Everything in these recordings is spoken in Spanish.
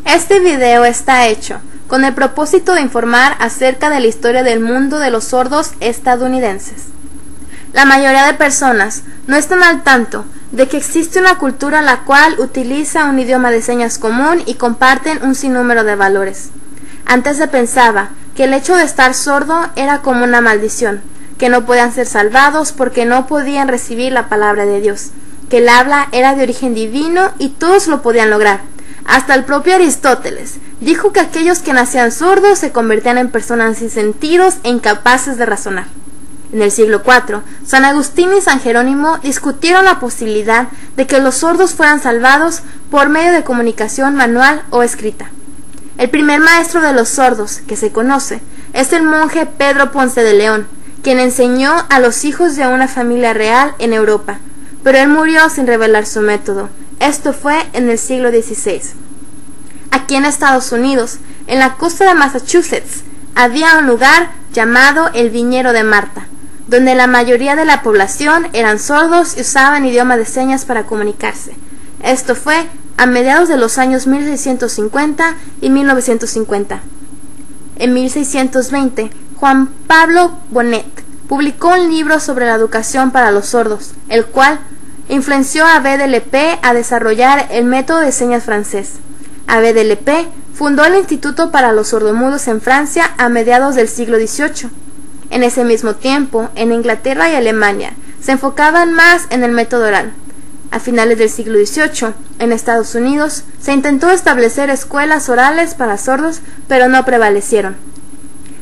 Este video está hecho con el propósito de informar acerca de la historia del mundo de los sordos estadounidenses. La mayoría de personas no están al tanto de que existe una cultura la cual utiliza un idioma de señas común y comparten un sinnúmero de valores. Antes se pensaba que el hecho de estar sordo era como una maldición, que no podían ser salvados porque no podían recibir la palabra de Dios, que el habla era de origen divino y todos lo podían lograr. Hasta el propio Aristóteles dijo que aquellos que nacían sordos se convertían en personas sin sentidos e incapaces de razonar. En el siglo IV, San Agustín y San Jerónimo discutieron la posibilidad de que los sordos fueran salvados por medio de comunicación manual o escrita. El primer maestro de los sordos que se conoce es el monje Pedro Ponce de León, quien enseñó a los hijos de una familia real en Europa, pero él murió sin revelar su método. Esto fue en el siglo XVI. Aquí en Estados Unidos, en la costa de Massachusetts, había un lugar llamado el Viñero de Marta, donde la mayoría de la población eran sordos y usaban idioma de señas para comunicarse. Esto fue a mediados de los años 1650 y 1950. En 1620, Juan Pablo Bonet publicó un libro sobre la educación para los sordos, el cual influenció a Abbe de Lepé a desarrollar el método de señas francés. Abbe de Lepé fundó el Instituto para los Sordomudos en Francia a mediados del siglo XVIII. En ese mismo tiempo, en Inglaterra y Alemania, se enfocaban más en el método oral. A finales del siglo XVIII, en Estados Unidos, se intentó establecer escuelas orales para sordos, pero no prevalecieron.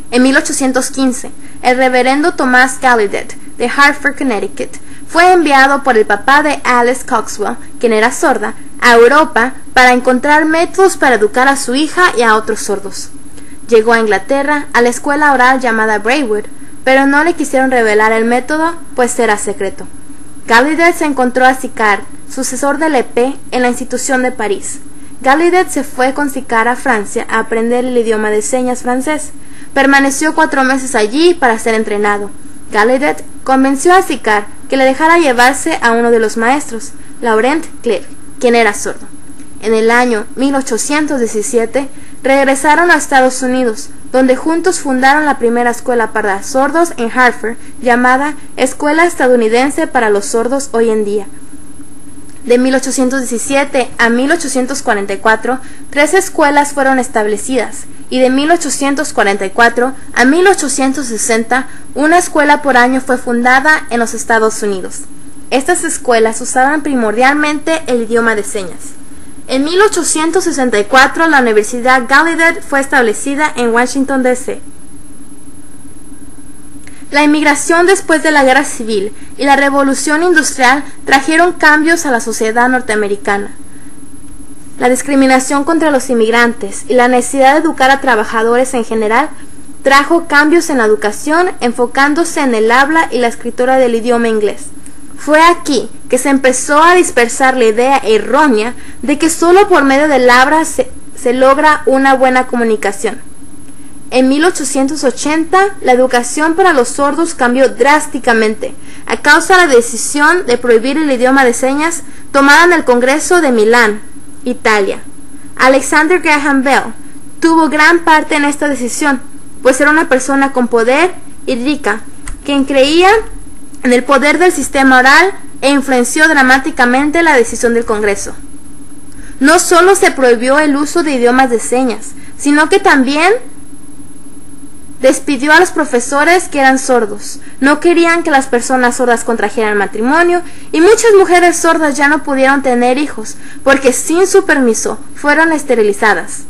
En 1815, el reverendo Thomas Gallaudet, de Hartford, Connecticut, fue enviado por el papá de Alice Coxwell, quien era sorda, a Europa para encontrar métodos para educar a su hija y a otros sordos. Llegó a Inglaterra a la escuela oral llamada Braidwood, pero no le quisieron revelar el método, pues era secreto. Gallaudet se encontró a Sicard, sucesor de Lepé, en la institución de París. Gallaudet se fue con Sicard a Francia a aprender el idioma de señas francés. Permaneció 4 meses allí para ser entrenado. Gallaudet convenció a Sicard que le dejara llevarse a uno de los maestros, Laurent Clerc, quien era sordo. En el año 1817 regresaron a Estados Unidos, donde juntos fundaron la primera escuela para sordos en Hartford, llamada Escuela Estadounidense para los Sordos hoy en día. De 1817 a 1844, 3 escuelas fueron establecidas, y de 1844 a 1860, una escuela por año fue fundada en los Estados Unidos. Estas escuelas usaban primordialmente el idioma de señas. En 1864, la Universidad Gallaudet fue establecida en Washington, D.C. La inmigración después de la Guerra Civil y la Revolución Industrial trajeron cambios a la sociedad norteamericana. La discriminación contra los inmigrantes y la necesidad de educar a trabajadores en general trajo cambios en la educación, enfocándose en el habla y la escritura del idioma inglés. Fue aquí que se empezó a dispersar la idea errónea de que solo por medio del habla se logra una buena comunicación. En 1880, la educación para los sordos cambió drásticamente a causa de la decisión de prohibir el idioma de señas tomada en el Congreso de Milán, Italia. Alexander Graham Bell tuvo gran parte en esta decisión, pues era una persona con poder y rica, quien creía en el poder del sistema oral e influenció dramáticamente la decisión del Congreso. No solo se prohibió el uso de idiomas de señas, sino que también despidió a los profesores que eran sordos. No querían que las personas sordas contrajeran matrimonio y muchas mujeres sordas ya no pudieron tener hijos porque sin su permiso fueron esterilizadas.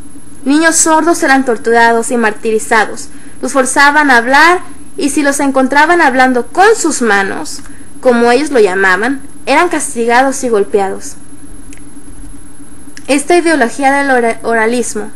Niños sordos eran torturados y martirizados. Los forzaban a hablar y si los encontraban hablando con sus manos, como ellos lo llamaban, eran castigados y golpeados. Esta ideología del oralismo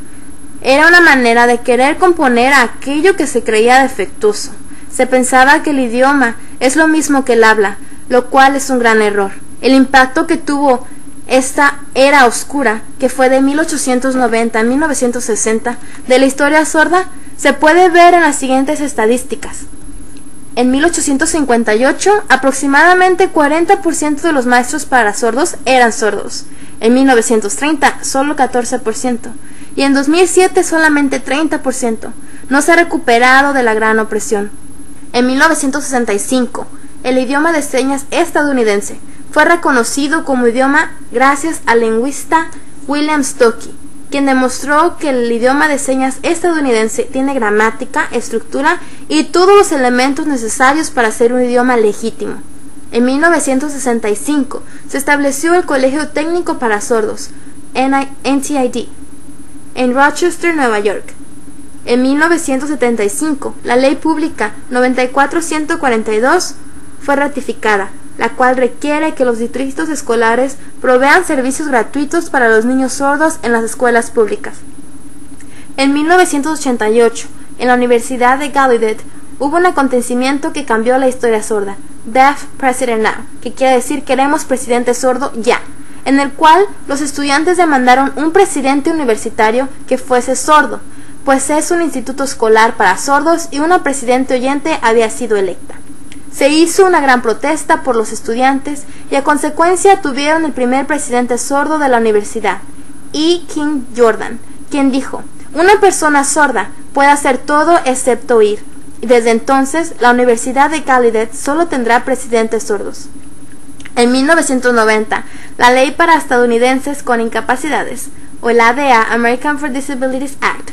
era una manera de querer componer a aquello que se creía defectuoso. Se pensaba que el idioma es lo mismo que el habla, lo cual es un gran error. El impacto que tuvo esta era oscura, que fue de 1890 a 1960, de la historia sorda, se puede ver en las siguientes estadísticas. En 1858, aproximadamente 40% de los maestros para sordos eran sordos. En 1930, solo 14%. Y en 2007, solamente 30%. No se ha recuperado de la gran opresión. En 1965, el idioma de señas estadounidense fue reconocido como idioma gracias al lingüista William Stokoe, quien demostró que el idioma de señas estadounidense tiene gramática, estructura y todos los elementos necesarios para ser un idioma legítimo. En 1965 se estableció el Colegio Técnico para Sordos, NTID, en Rochester, Nueva York. En 1975, la Ley Pública 94-142 fue ratificada, la cual requiere que los distritos escolares provean servicios gratuitos para los niños sordos en las escuelas públicas. En 1988, en la Universidad de Gallaudet, hubo un acontecimiento que cambió la historia sorda, Deaf President Now, que quiere decir queremos presidente sordo ya, en el cual los estudiantes demandaron un presidente universitario que fuese sordo, pues es un instituto escolar para sordos y una presidente oyente había sido electa. Se hizo una gran protesta por los estudiantes y a consecuencia tuvieron el primer presidente sordo de la universidad, E. King Jordan, quien dijo, una persona sorda puede hacer todo excepto oír, y desde entonces la Universidad de Gallaudet solo tendrá presidentes sordos. En 1990, la Ley para Estadounidenses con Incapacidades, o el ADA, American for Disabilities Act,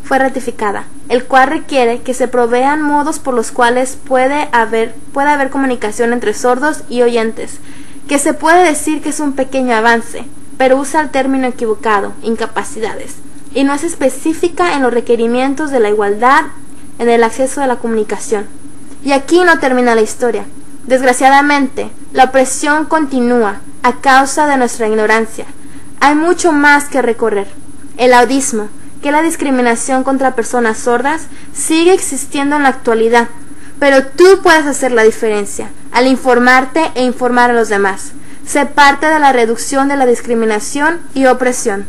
fue ratificada, el cual requiere que se provean modos por los cuales puede haber comunicación entre sordos y oyentes, que se puede decir que es un pequeño avance, pero usa el término equivocado, incapacidades, y no es específica en los requerimientos de la igualdad en el acceso a la comunicación. Y aquí no termina la historia. Desgraciadamente, la opresión continúa a causa de nuestra ignorancia. Hay mucho más que recorrer. El audismo, que la discriminación contra personas sordas, sigue existiendo en la actualidad, pero tú puedes hacer la diferencia al informarte e informar a los demás. Sé parte de la reducción de la discriminación y opresión.